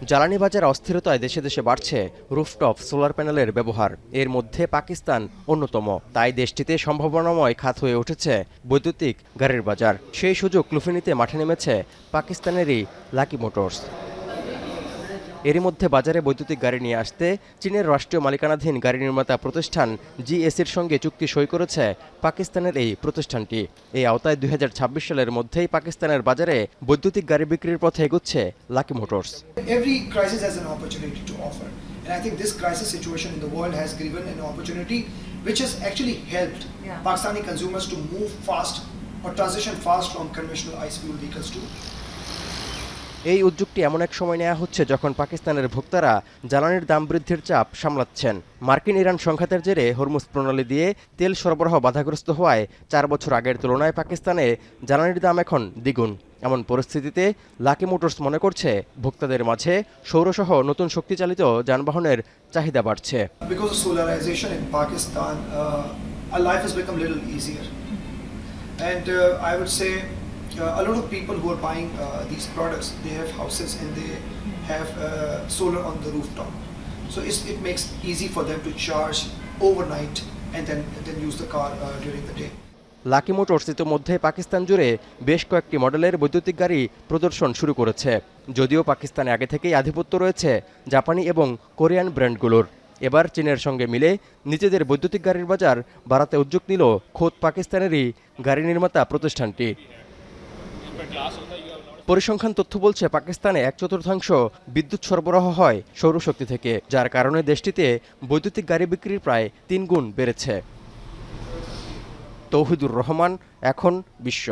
জ্বালানি বাজার অস্থিরতায় দেশে দেশে বাড়ছে রুফটপ সোলার প্যানেলের ব্যবহার। এর মধ্যে পাকিস্তান অন্যতম। তাই দেশটিতে সম্ভাবনাময় খাত হয়ে উঠেছে বৈদ্যুতিক গাড়ির বাজার। সেই সুযোগ লুফে নিতে মাঠে নেমেছে পাকিস্তানেরই লাকি মোটরস। এরই মধ্যে বাজারে বৈদ্যুতিক গাড়ি নিয়ে আসতে চীনের রাষ্ট্রীয় মালিকানাধীন গাড়ি নির্মাতা প্রতিষ্ঠান জিএসির সঙ্গে চুক্তি সই করেছে পাকিস্তানের এই প্রতিষ্ঠানটি। এই আওতায় 2026 সালের মধ্যেই পাকিস্তানের বাজারে বৈদ্যুতিক গাড়ি বিক্রির পথে এগুচ্ছে Lucky Motors. Every crisis has an opportunity to offer, and I think this crisis situation in the world has given an opportunity which has actually helped Pakistani consumers to move fast or transition fast from conventional ICE fuel vehicles to এই উদ্যোগটি এমন এক সময় নেওয়া হচ্ছে যখন পাকিস্তানের ভোক্তারা জ্বালানির দাম বৃদ্ধির চাপ সামলাচ্ছেন। মার্কিন ইরান সংঘাতের জেরে হরমুজ প্রণালী দিয়ে তেল সরবরাহ বাধাগ্রস্ত হওয়ায় 4 বছর আগের তুলনায় পাকিস্তানে জ্বালানির দাম এখন দ্বিগুণ। এমন পরিস্থিতিতে লাকি মোটরস মনে করছে ভোক্তাদের মাঝে সৌরসহ নতুন শক্তিচালিত যানবাহনের চাহিদা বাড়ছে। because of solarization in Pakistan, our life has become a little easier, and I would say a lot of people who are buying these products, they have houses and they have solar on the rooftop, so it makes easy for them to charge overnight and then use the car during the day. Lucky motors ইতিমধ্যে পাকিস্তান জুড়ে বেশ কয়েকটি মডেলের বৈদ্যুতিক গাড়ি প্রদর্শন শুরু করেছে। যদিও পাকিস্তানে আগে থেকেই আধিপত্য রয়েছে জাপানি এবং কোরিয়ান ব্র্যান্ডগুলোর। এবার চীনের সঙ্গে মিলে নিজেদের বৈদ্যুতিক গাড়ির বাজার বাড়াতে উদ্যোগ নিল খোদ পাকিস্তানেরই গাড়ি নির্মাতা প্রতিষ্ঠানটি। পরিসংখ্যান তথ্য বলছে পাকিস্তানে 1/4 বিদ্যুৎ সরবরাহ হয় সৌরশক্তি থেকে, যার কারণে দেশটিতে বৈদ্যুতিক গাড়ি বিক্রির প্রায় 3 গুণ বেড়েছে। তৌহিদুর রহমান, এখন বিশ্ব।